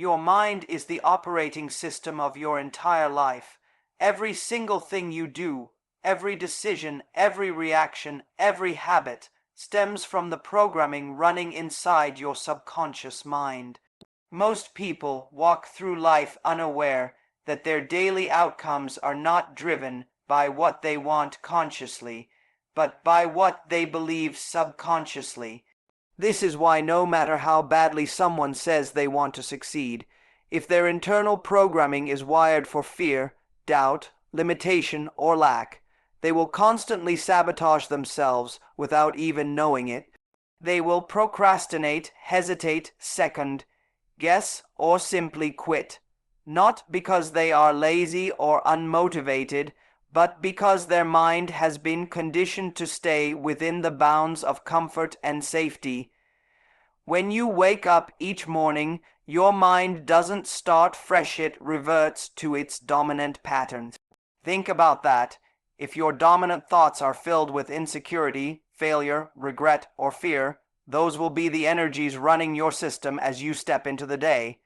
Your mind is the operating system of your entire life. Every single thing you do, every decision, every reaction, every habit stems from the programming running inside your subconscious mind. Most people walk through life unaware that their daily outcomes are not driven by what they want consciously, but by what they believe subconsciously. This is why no matter how badly someone says they want to succeed, if their internal programming is wired for fear, doubt, limitation, or lack, they will constantly sabotage themselves without even knowing it. They will procrastinate, hesitate, second, guess, or simply quit. Not because they are lazy or unmotivated, but because their mind has been conditioned to stay within the bounds of comfort and safety. When you wake up each morning, your mind doesn't start fresh, it reverts to its dominant patterns. Think about that. If your dominant thoughts are filled with insecurity, failure, regret, or fear, those will be the energies running your system as you step into the day.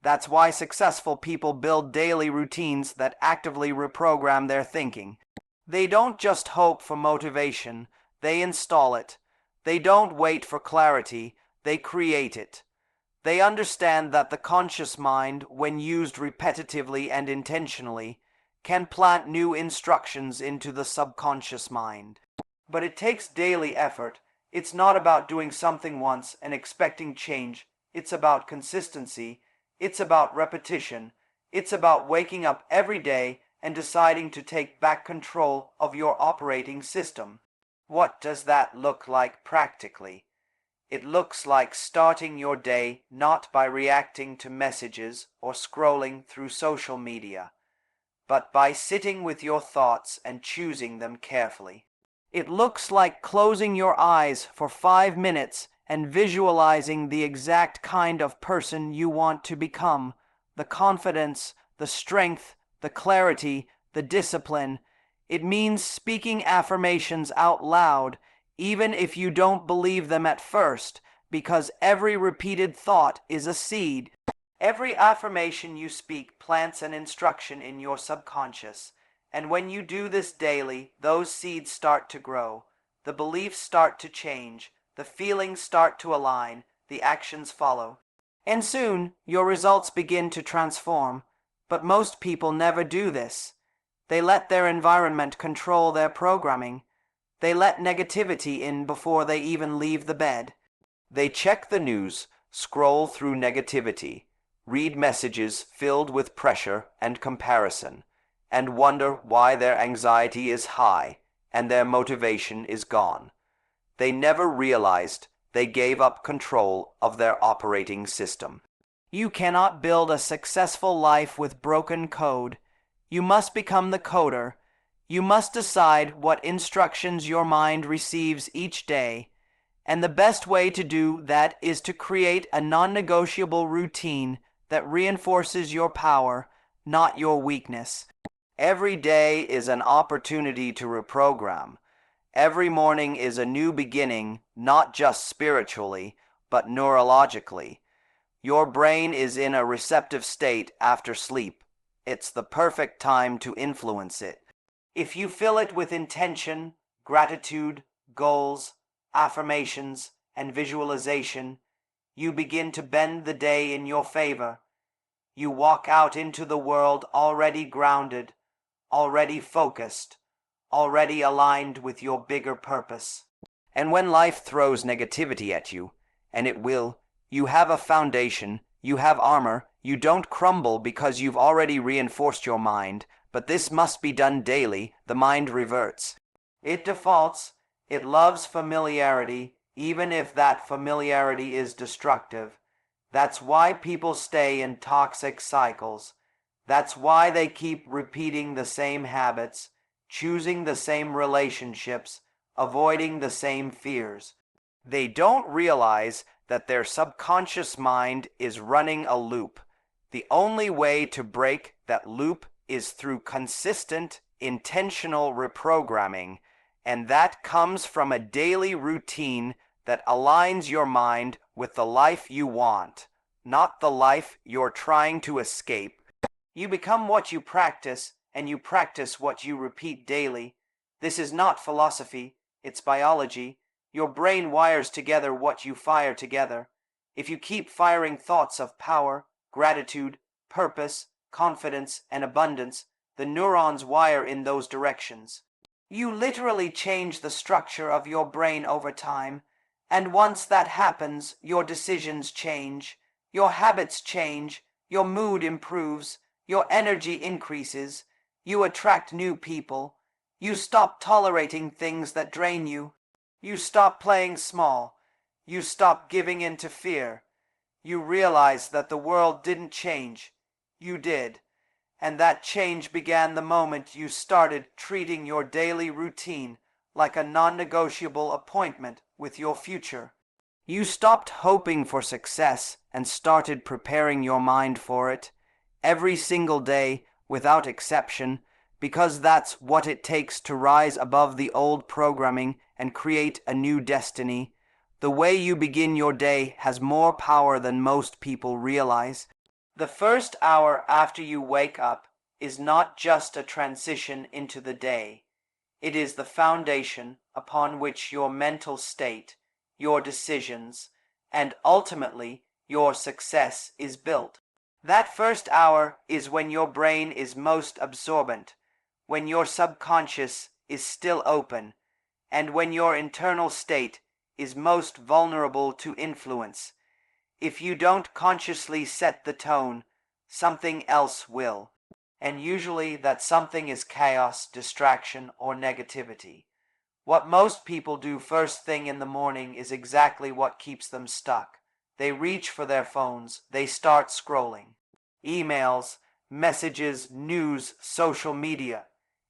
That's why successful people build daily routines that actively reprogram their thinking. They don't just hope for motivation, they install it. They don't wait for clarity, they create it. They understand that the conscious mind, when used repetitively and intentionally, can plant new instructions into the subconscious mind. But it takes daily effort. It's not about doing something once and expecting change. It's about consistency. It's about repetition. It's about waking up every day and deciding to take back control of your operating system. What does that look like practically? It looks like starting your day not by reacting to messages or scrolling through social media, but by sitting with your thoughts and choosing them carefully. It looks like closing your eyes for 5 minutes and visualizing the exact kind of person you want to become, the confidence, the strength, the clarity, the discipline. It means speaking affirmations out loud, even if you don't believe them at first, because every repeated thought is a seed. Every affirmation you speak plants an instruction in your subconscious, and when you do this daily, those seeds start to grow, the beliefs start to change, the feelings start to align, the actions follow. And soon, your results begin to transform. But most people never do this. They let their environment control their programming. They let negativity in before they even leave the bed. They check the news, scroll through negativity, read messages filled with pressure and comparison, and wonder why their anxiety is high and their motivation is gone. They never realized they gave up control of their operating system. You cannot build a successful life with broken code. You must become the coder. You must decide what instructions your mind receives each day. And the best way to do that is to create a non-negotiable routine that reinforces your power, not your weakness. Every day is an opportunity to reprogram. Every morning is a new beginning, not just spiritually, but neurologically. Your brain is in a receptive state after sleep. It's the perfect time to influence it. If you fill it with intention, gratitude, goals, affirmations, and visualization, you begin to bend the day in your favor. You walk out into the world already grounded, already focused, already aligned with your bigger purpose. And when life throws negativity at you, and it will, you have a foundation, you have armor, you don't crumble because you've already reinforced your mind, but this must be done daily. The mind reverts. It defaults, it loves familiarity, even if that familiarity is destructive. That's why people stay in toxic cycles. That's why they keep repeating the same habits, choosing the same relationships, avoiding the same fears. They don't realize that their subconscious mind is running a loop. The only way to break that loop is through consistent, intentional reprogramming, and that comes from a daily routine that aligns your mind with the life you want, not the life you're trying to escape. You become what you practice, and you practice what you repeat daily. This is not philosophy, it's biology. Your brain wires together what you fire together. If you keep firing thoughts of power, gratitude, purpose, confidence, and abundance, the neurons wire in those directions. You literally change the structure of your brain over time, and once that happens, your decisions change, your habits change, your mood improves, your energy increases, you attract new people, you stop tolerating things that drain you, you stop playing small, you stop giving in to fear. You realize that the world didn't change, you did. And that change began the moment you started treating your daily routine like a non-negotiable appointment with your future. You stopped hoping for success and started preparing your mind for it, every single day, without exception, because that's what it takes to rise above the old programming and create a new destiny. The way you begin your day has more power than most people realize. The first hour after you wake up is not just a transition into the day. It is the foundation upon which your mental state, your decisions, and ultimately your success is built. That first hour is when your brain is most absorbent, when your subconscious is still open, and when your internal state is most vulnerable to influence. If you don't consciously set the tone, something else will. And usually that something is chaos, distraction, or negativity. What most people do first thing in the morning is exactly what keeps them stuck. They reach for their phones, they start scrolling. Emails, messages, news, social media.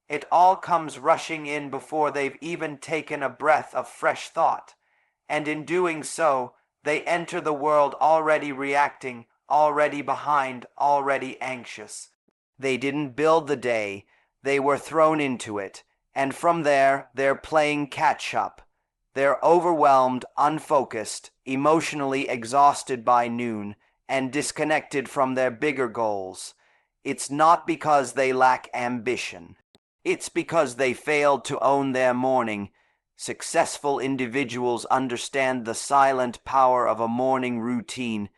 It all comes rushing in before they've even taken a breath of fresh thought. And in doing so, they enter the world already reacting, already behind, already anxious. They didn't build the day, they were thrown into it, and from there they're playing catch-up. They're overwhelmed, unfocused, emotionally exhausted by noon, and disconnected from their bigger goals. It's not because they lack ambition. It's because they failed to own their morning. Successful individuals understand the silent power of a morning routine,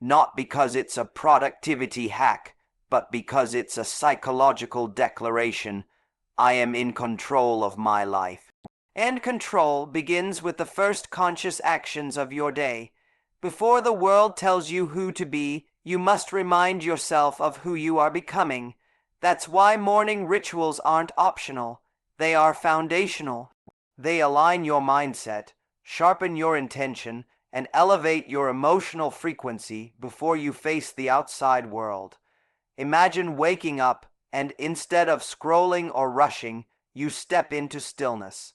not because it's a productivity hack, but because it's a psychological declaration. I am in control of my life. And control begins with the first conscious actions of your day. Before the world tells you who to be, you must remind yourself of who you are becoming. That's why morning rituals aren't optional. They are foundational. They align your mindset, sharpen your intention, and elevate your emotional frequency before you face the outside world. Imagine waking up and instead of scrolling or rushing, you step into stillness.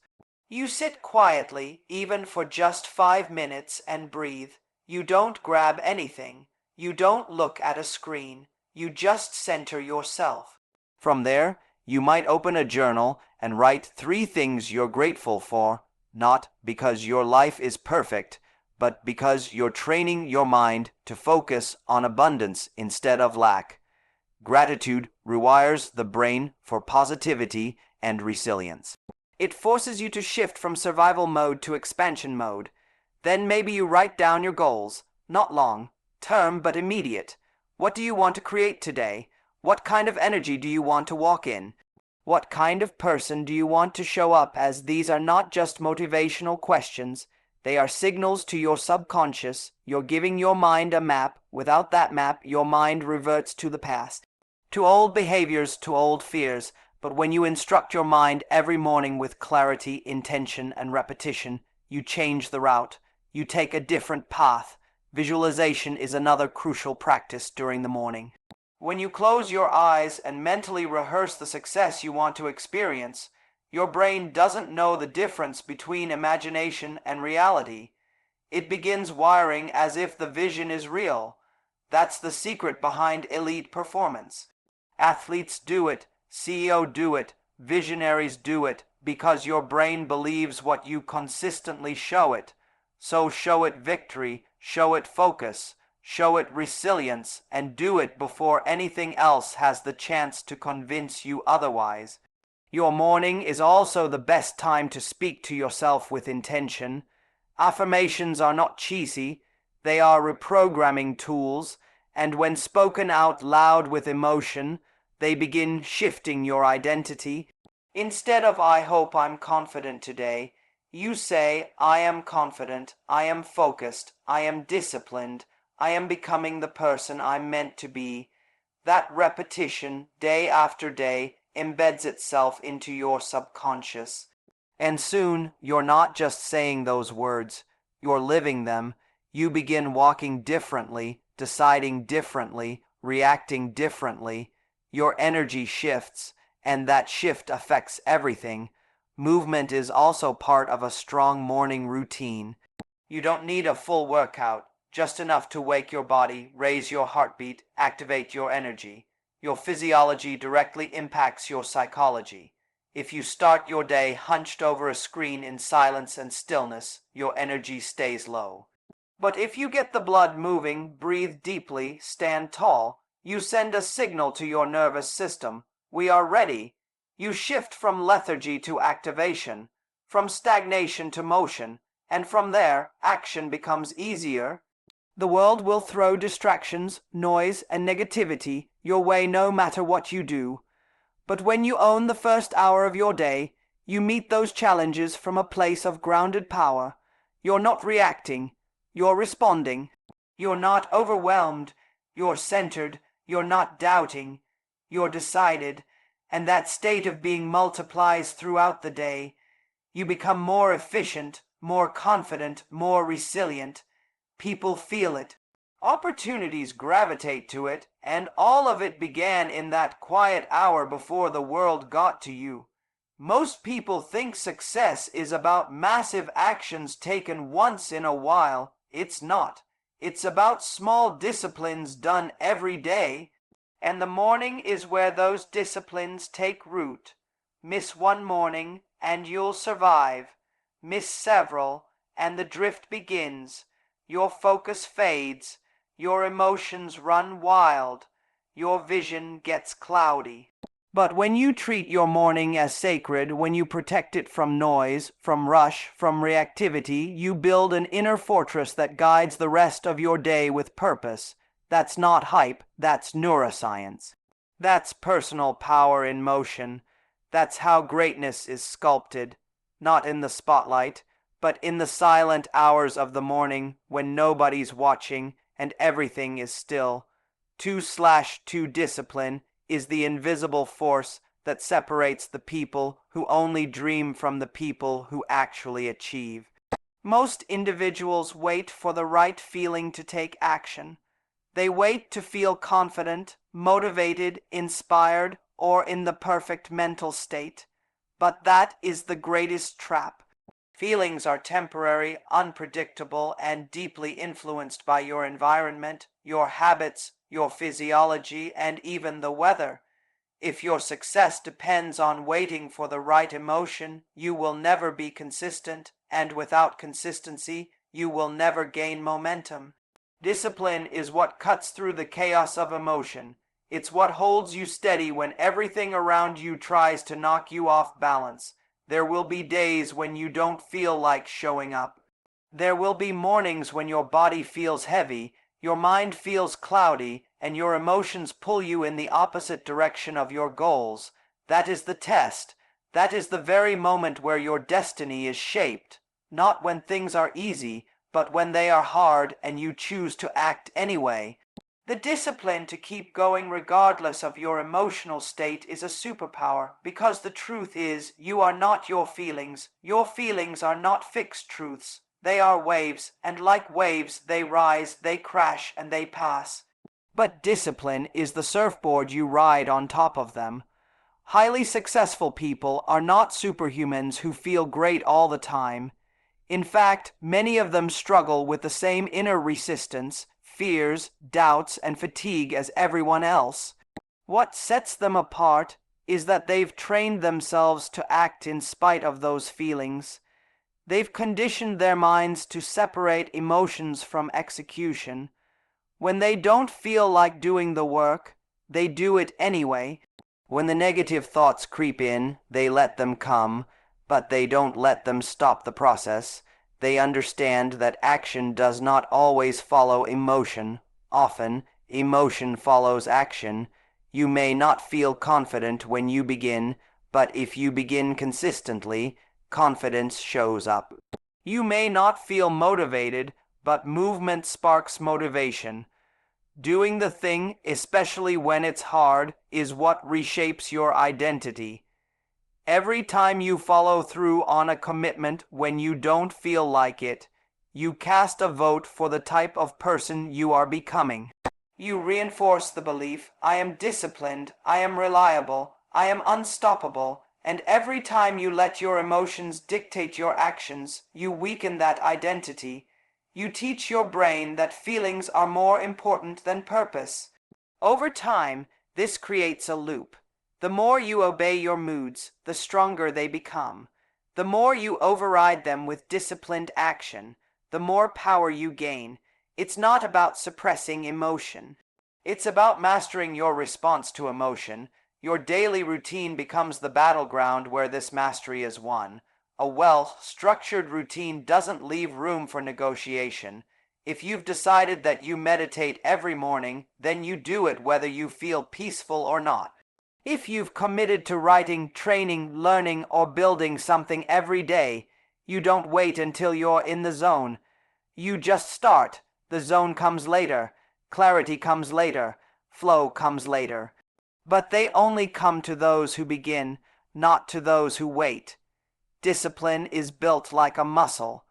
You sit quietly, even for just 5 minutes, and breathe. You don't grab anything. You don't look at a screen. You just center yourself. From there, you might open a journal and write 3 things you're grateful for, not because your life is perfect, but because you're training your mind to focus on abundance instead of lack. Gratitude rewires the brain for positivity and resilience. It forces you to shift from survival mode to expansion mode. Then maybe you write down your goals, not long term but immediate. What do you want to create today? What kind of energy do you want to walk in? What kind of person do you want to show up as? These are not just motivational questions. They are signals to your subconscious. You're giving your mind a map. Without that map, your mind reverts to the past, to old behaviors, to old fears. But when you instruct your mind every morning with clarity, intention, and repetition, you change the route. You take a different path. Visualization is another crucial practice during the morning. When you close your eyes and mentally rehearse the success you want to experience, your brain doesn't know the difference between imagination and reality. It begins wiring as if the vision is real. That's the secret behind elite performance. Athletes do it, CEOs do it, visionaries do it, because your brain believes what you consistently show it. So show it victory, show it focus, Show it resilience and do it before anything else has the chance to convince you otherwise. Your morning is also the best time to speak to yourself with intention. Affirmations are not cheesy, they are reprogramming tools, and when spoken out loud with emotion, they begin shifting your identity. Instead of "I hope I'm confident today," you say "I am confident, I am focused, I am disciplined, I am becoming the person I'm meant to be." That repetition, day after day, embeds itself into your subconscious. And soon, you're not just saying those words, you're living them. You begin walking differently, deciding differently, reacting differently. Your energy shifts, and that shift affects everything. Movement is also part of a strong morning routine. You don't need a full workout, just enough to wake your body, raise your heartbeat, activate your energy. Your physiology directly impacts your psychology. If you start your day hunched over a screen in silence and stillness, your energy stays low. But if you get the blood moving, breathe deeply, stand tall, you send a signal to your nervous system. We are ready. You shift from lethargy to activation, from stagnation to motion, and from there, action becomes easier. The world will throw distractions, noise, and negativity your way no matter what you do. But when you own the first hour of your day, you meet those challenges from a place of grounded power. You're not reacting, you're responding. You're not overwhelmed, you're centered. You're not doubting, you're decided. And that state of being multiplies throughout the day. You become more efficient, more confident, more resilient. People feel it. Opportunities gravitate to it, and all of it began in that quiet hour before the world got to you. Most people think success is about massive actions taken once in a while. It's not. It's about small disciplines done every day, and the morning is where those disciplines take root. Miss one morning, and you'll survive. Miss several, and the drift begins. Your focus fades. Your emotions run wild. Your vision gets cloudy. But when you treat your morning as sacred, when you protect it from noise, from rush, from reactivity, you build an inner fortress that guides the rest of your day with purpose. That's not hype, that's neuroscience. That's personal power in motion. That's how greatness is sculpted. Not in the spotlight, but in the silent hours of the morning when nobody's watching and everything is still. 2/2 discipline is the invisible force that separates the people who only dream from the people who actually achieve. Most individuals wait for the right feeling to take action. They wait to feel confident, motivated, inspired, or in the perfect mental state. But that is the greatest trap. Feelings are temporary, unpredictable, and deeply influenced by your environment, your habits, your physiology, and even the weather. If your success depends on waiting for the right emotion, you will never be consistent, and without consistency, you will never gain momentum. Discipline is what cuts through the chaos of emotion. It's what holds you steady when everything around you tries to knock you off balance. There will be days when you don't feel like showing up. There will be mornings when your body feels heavy, your mind feels cloudy, and your emotions pull you in the opposite direction of your goals. That is the test. That is the very moment where your destiny is shaped. Not when things are easy, but when they are hard and you choose to act anyway. The discipline to keep going regardless of your emotional state is a superpower, because the truth is, you are not your feelings. Your feelings are not fixed truths. They are waves, and like waves, they rise, they crash, and they pass. But discipline is the surfboard you ride on top of them. Highly successful people are not superhumans who feel great all the time. In fact, many of them struggle with the same inner resistance, fears, doubts, and fatigue as everyone else. What sets them apart is that they've trained themselves to act in spite of those feelings. They've conditioned their minds to separate emotions from execution. When they don't feel like doing the work, they do it anyway. When the negative thoughts creep in, they let them come, but they don't let them stop the process. They understand that action does not always follow emotion. Often, emotion follows action. You may not feel confident when you begin, but if you begin consistently, confidence shows up. You may not feel motivated, but movement sparks motivation. Doing the thing, especially when it's hard, is what reshapes your identity. Every time you follow through on a commitment when you don't feel like it, you cast a vote for the type of person you are becoming. You reinforce the belief, I am disciplined, I am reliable, I am unstoppable, and every time you let your emotions dictate your actions, you weaken that identity. You teach your brain that feelings are more important than purpose. Over time, this creates a loop. The more you obey your moods, the stronger they become. The more you override them with disciplined action, the more power you gain. It's not about suppressing emotion. It's about mastering your response to emotion. Your daily routine becomes the battleground where this mastery is won. A well-structured routine doesn't leave room for negotiation. If you've decided that you meditate every morning, then you do it whether you feel peaceful or not. If you've committed to writing, training, learning, or building something every day, you don't wait until you're in the zone. You just start. The zone comes later. Clarity comes later. Flow comes later. But they only come to those who begin, not to those who wait. Discipline is built like a muscle.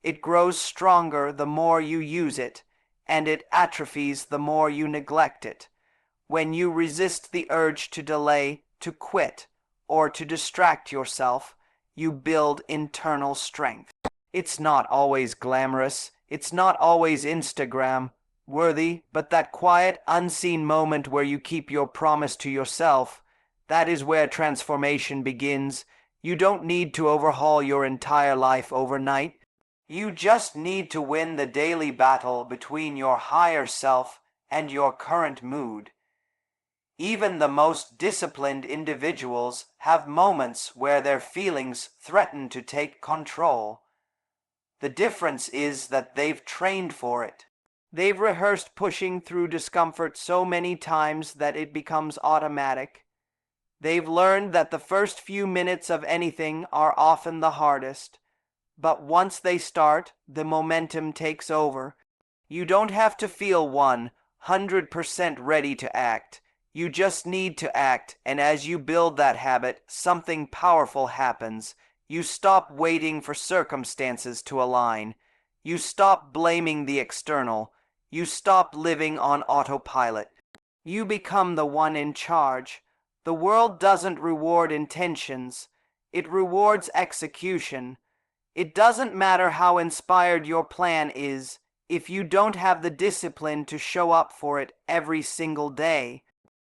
It grows stronger the more you use it, and it atrophies the more you neglect it. When you resist the urge to delay, to quit, or to distract yourself, you build internal strength. It's not always glamorous, it's not always Instagram worthy, but that quiet, unseen moment where you keep your promise to yourself, that is where transformation begins. You don't need to overhaul your entire life overnight. You just need to win the daily battle between your higher self and your current mood. Even the most disciplined individuals have moments where their feelings threaten to take control. The difference is that they've trained for it. They've rehearsed pushing through discomfort so many times that it becomes automatic. They've learned that the first few minutes of anything are often the hardest, but once they start, the momentum takes over. You don't have to feel 100% ready to act. You just need to act, and as you build that habit, something powerful happens. You stop waiting for circumstances to align. You stop blaming the external. You stop living on autopilot. You become the one in charge. The world doesn't reward intentions. It rewards execution. It doesn't matter how inspired your plan is if you don't have the discipline to show up for it every single day.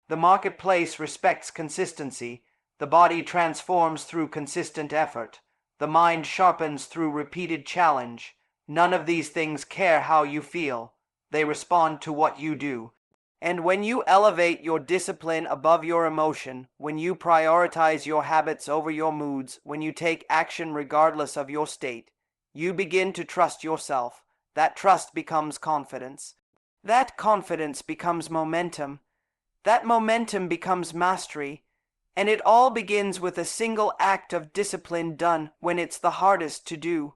The marketplace respects consistency. The body transforms through consistent effort. The mind sharpens through repeated challenge. None of these things care how you feel. They respond to what you do. And when you elevate your discipline above your emotion, when you prioritize your habits over your moods, when you take action regardless of your state, you begin to trust yourself. That trust becomes confidence. That confidence becomes momentum. That momentum becomes mastery. And it all begins with a single act of discipline done when it's the hardest to do.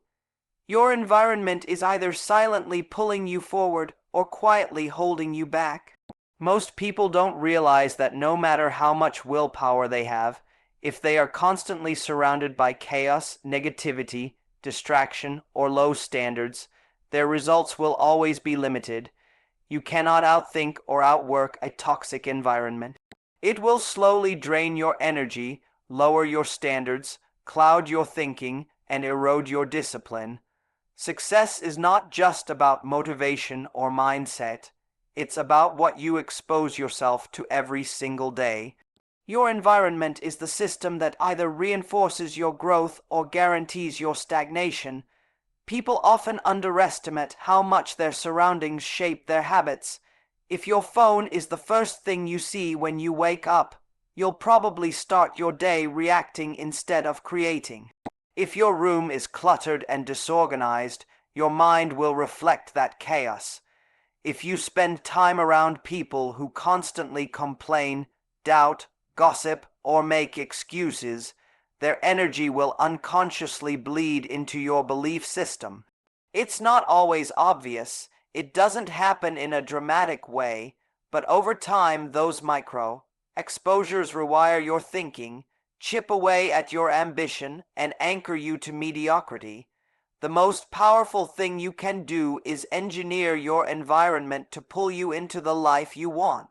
Your environment is either silently pulling you forward or quietly holding you back. Most people don't realize that no matter how much willpower they have, if they are constantly surrounded by chaos, negativity, distraction, or low standards, their results will always be limited. You cannot outthink or outwork a toxic environment. It will slowly drain your energy, lower your standards, cloud your thinking, and erode your discipline. Success is not just about motivation or mindset. It's about what you expose yourself to every single day. Your environment is the system that either reinforces your growth or guarantees your stagnation. People often underestimate how much their surroundings shape their habits. If your phone is the first thing you see when you wake up, you'll probably start your day reacting instead of creating. If your room is cluttered and disorganized, your mind will reflect that chaos. If you spend time around people who constantly complain, doubt, gossip, or make excuses, their energy will unconsciously bleed into your belief system. It's not always obvious, it doesn't happen in a dramatic way, but over time those micro exposures rewire your thinking, chip away at your ambition, and anchor you to mediocrity. The most powerful thing you can do is engineer your environment to pull you into the life you want.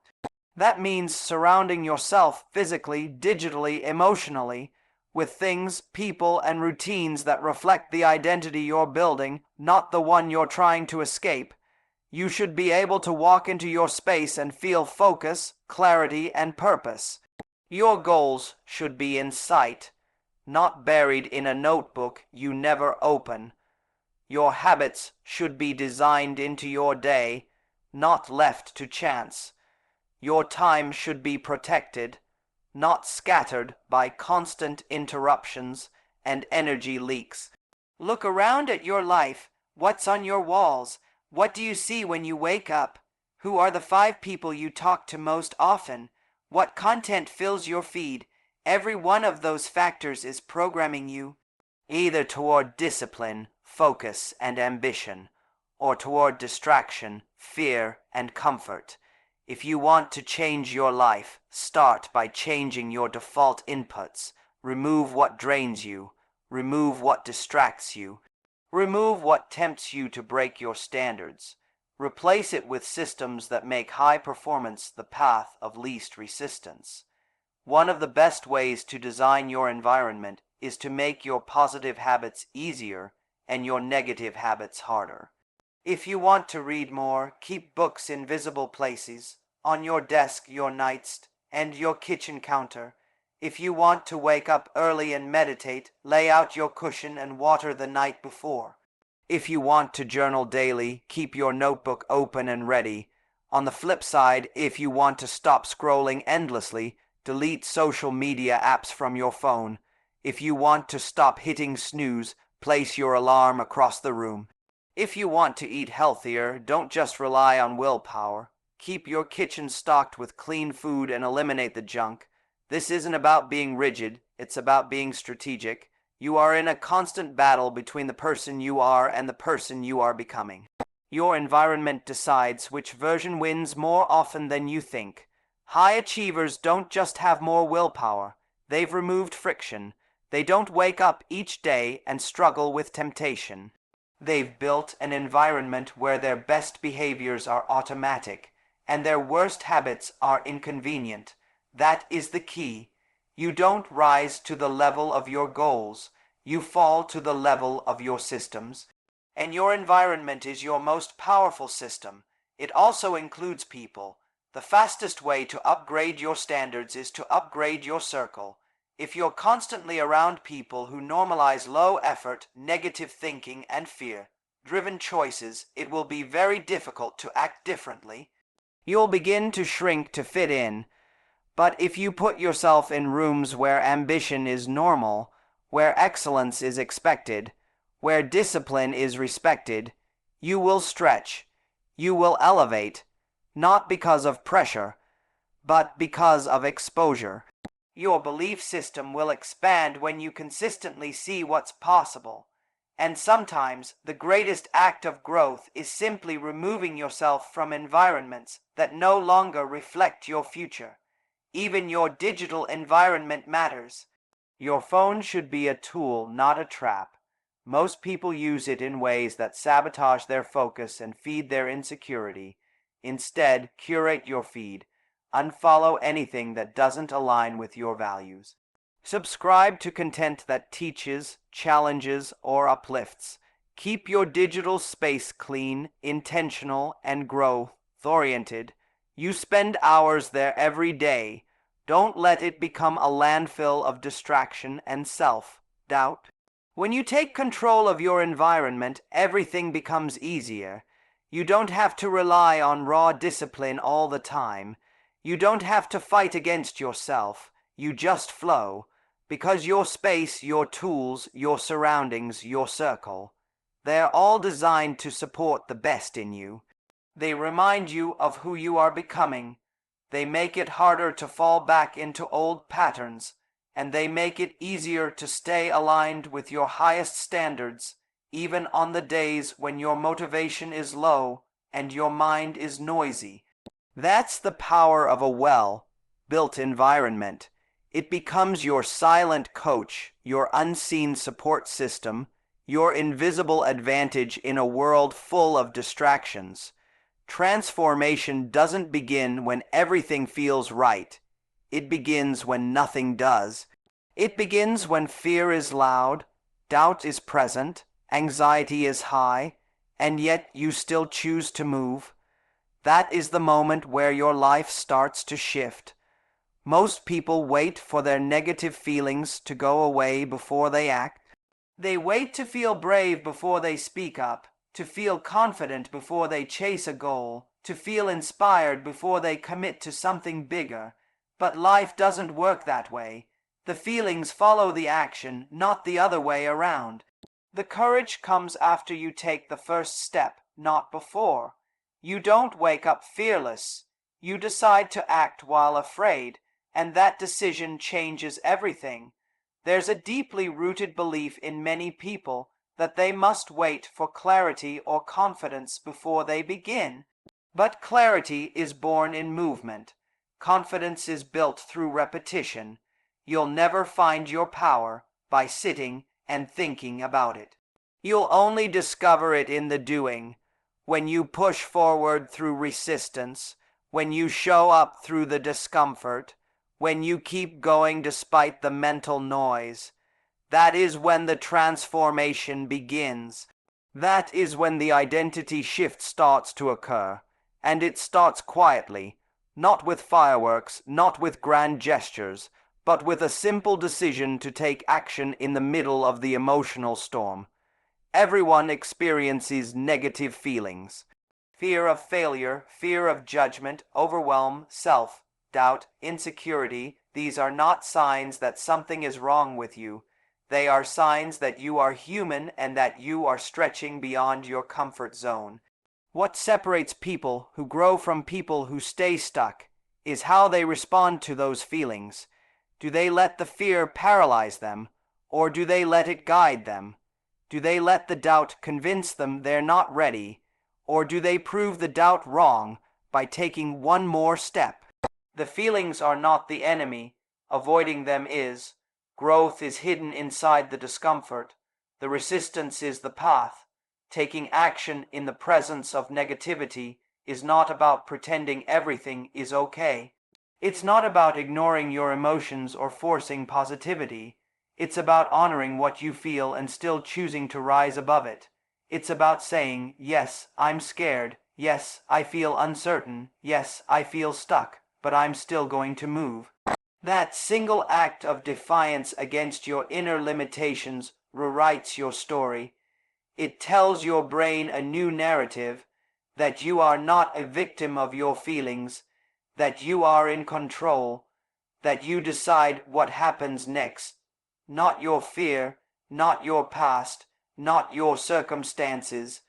That means surrounding yourself physically, digitally, emotionally with things, people, and routines that reflect the identity you're building, not the one you're trying to escape. You should be able to walk into your space and feel focus, clarity, and purpose. Your goals should be in sight, not buried in a notebook you never open. Your habits should be designed into your day, not left to chance. Your time should be protected, not scattered by constant interruptions and energy leaks. Look around at your life. What's on your walls? What do you see when you wake up? Who are the 5 people you talk to most often? What content fills your feed? Every one of those factors is programming you, either toward discipline, focus, and ambition, or toward distraction, fear, and comfort. If you want to change your life, start by changing your default inputs. Remove what drains you. Remove what distracts you. Remove what tempts you to break your standards. Replace it with systems that make high performance the path of least resistance. One of the best ways to design your environment is to make your positive habits easier and your negative habits harder. If you want to read more, keep books in visible places, on your desk, your nightstand, and your kitchen counter. If you want to wake up early and meditate, lay out your cushion and water the night before. If you want to journal daily, keep your notebook open and ready. On the flip side, if you want to stop scrolling endlessly, delete social media apps from your phone. If you want to stop hitting snooze, place your alarm across the room. If you want to eat healthier, don't just rely on willpower. Keep your kitchen stocked with clean food and eliminate the junk. This isn't about being rigid, it's about being strategic. You are in a constant battle between the person you are and the person you are becoming. Your environment decides which version wins more often than you think. High achievers don't just have more willpower, they've removed friction. They don't wake up each day and struggle with temptation. They've built an environment where their best behaviors are automatic and their worst habits are inconvenient. That is the key. You don't rise to the level of your goals. You fall to the level of your systems. And your environment is your most powerful system. It also includes people. The fastest way to upgrade your standards is to upgrade your circle. If you're constantly around people who normalize low effort, negative thinking, and fear-driven choices, it will be very difficult to act differently. You'll begin to shrink to fit in. But if you put yourself in rooms where ambition is normal, where excellence is expected, where discipline is respected, you will stretch. You will elevate, not because of pressure, but because of exposure. Your belief system will expand when you consistently see what's possible. And sometimes the greatest act of growth is simply removing yourself from environments that no longer reflect your future. Even your digital environment matters. Your phone should be a tool, not a trap. Most people use it in ways that sabotage their focus and feed their insecurity. Instead, curate your feed. Unfollow anything that doesn't align with your values. Subscribe to content that teaches, challenges, or uplifts. Keep your digital space clean, intentional, and growth-oriented. You spend hours there every day. Don't let it become a landfill of distraction and self-doubt. When you take control of your environment, everything becomes easier. You don't have to rely on raw discipline all the time. You don't have to fight against yourself. You just flow, because your space, your tools, your surroundings, your circle, they're all designed to support the best in you. They remind you of who you are becoming. They make it harder to fall back into old patterns, and they make it easier to stay aligned with your highest standards, even on the days when your motivation is low and your mind is noisy. That's the power of a well-built environment. It becomes your silent coach, your unseen support system, your invisible advantage in a world full of distractions. Transformation doesn't begin when everything feels right. It begins when nothing does. It begins when fear is loud, doubt is present, anxiety is high, and yet you still choose to move. That is the moment where your life starts to shift. Most people wait for their negative feelings to go away before they act. They wait to feel brave before they speak up, to feel confident before they chase a goal, to feel inspired before they commit to something bigger. But life doesn't work that way. The feelings follow the action, not the other way around. The courage comes after you take the first step, not before. You don't wake up fearless. You decide to act while afraid, and that decision changes everything. There's a deeply rooted belief in many people that they must wait for clarity or confidence before they begin. But clarity is born in movement. Confidence is built through repetition. You'll never find your power by sitting and thinking about it. You'll only discover it in the doing, when you push forward through resistance, when you show up through the discomfort, when you keep going despite the mental noise. That is when the transformation begins. That is when the identity shift starts to occur, and it starts quietly, not with fireworks, not with grand gestures, but with a simple decision to take action in the middle of the emotional storm. Everyone experiences negative feelings. Fear of failure, fear of judgment, overwhelm, self-doubt, insecurity. These are not signs that something is wrong with you. They are signs that you are human and that you are stretching beyond your comfort zone. What separates people who grow from people who stay stuck is how they respond to those feelings. Do they let the fear paralyze them, or do they let it guide them? Do they let the doubt convince them they're not ready, or do they prove the doubt wrong by taking one more step? The feelings are not the enemy. Avoiding them is. Growth is hidden inside the discomfort. The resistance is the path. Taking action in the presence of negativity is not about pretending everything is okay. It's not about ignoring your emotions or forcing positivity. It's about honoring what you feel and still choosing to rise above it. It's about saying, yes, I'm scared. Yes, I feel uncertain. Yes, I feel stuck, but I'm still going to move. That single act of defiance against your inner limitations rewrites your story. It tells your brain a new narrative, that you are not a victim of your feelings, that you are in control, that you decide what happens next. Not your fear, not your past, not your circumstances.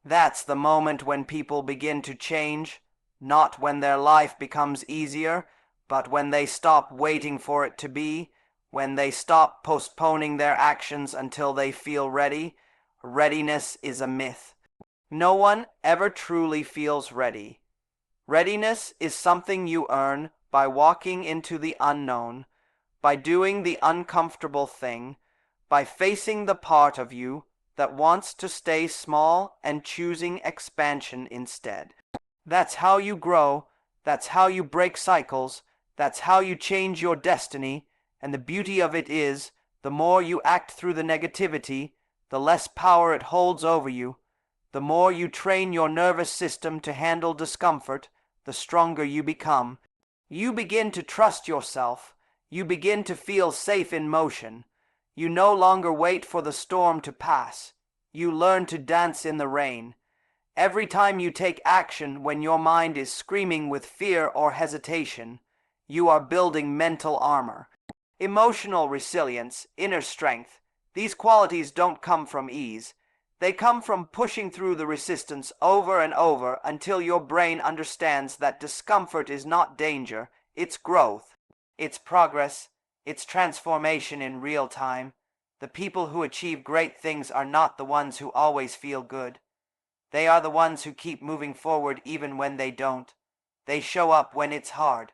That's the moment when people begin to change, not when their life becomes easier, but when they stop waiting for it to be, when they stop postponing their actions until they feel ready. Readiness is a myth. No one ever truly feels ready. Readiness is something you earn by walking into the unknown, by doing the uncomfortable thing, by facing the part of you that wants to stay small and choosing expansion instead. That's how you grow, that's how you break cycles, that's how you change your destiny, and the beauty of it is, the more you act through the negativity, the less power it holds over you. The more you train your nervous system to handle discomfort, the stronger you become. You begin to trust yourself. You begin to feel safe in motion. You no longer wait for the storm to pass. You learn to dance in the rain. Every time you take action when your mind is screaming with fear or hesitation, you are building mental armor. Emotional resilience, inner strength, these qualities don't come from ease. They come from pushing through the resistance over and over until your brain understands that discomfort is not danger, it's growth, it's progress, it's transformation in real time. The people who achieve great things are not the ones who always feel good. They are the ones who keep moving forward even when they don't. They show up when it's hard.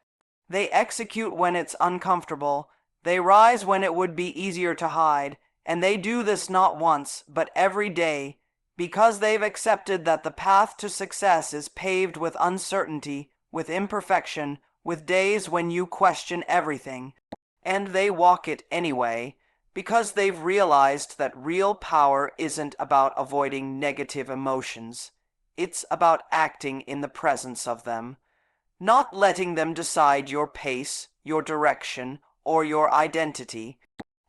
They execute when it's uncomfortable. They rise when it would be easier to hide. And they do this not once, but every day, because they've accepted that the path to success is paved with uncertainty, with imperfection, with days when you question everything. And they walk it anyway, because they've realized that real power isn't about avoiding negative emotions. It's about acting in the presence of them, not letting them decide your pace, your direction, or your identity.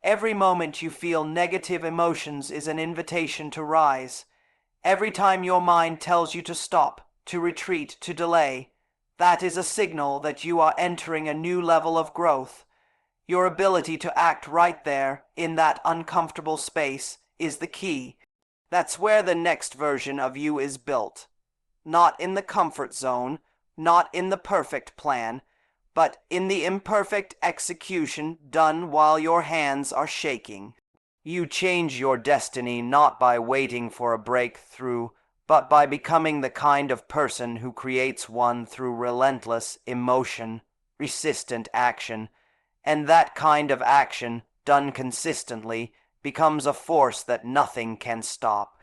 Every moment you feel negative emotions is an invitation to rise. Every time your mind tells you to stop, to retreat, to delay, that is a signal that you are entering a new level of growth. Your ability to act right there, in that uncomfortable space, is the key. That's where the next version of you is built. Not in the comfort zone, not in the perfect plan, but in the imperfect execution done while your hands are shaking. You change your destiny not by waiting for a breakthrough, but by becoming the kind of person who creates one through relentless emotion, resistant action, and that kind of action, done consistently, becomes a force that nothing can stop.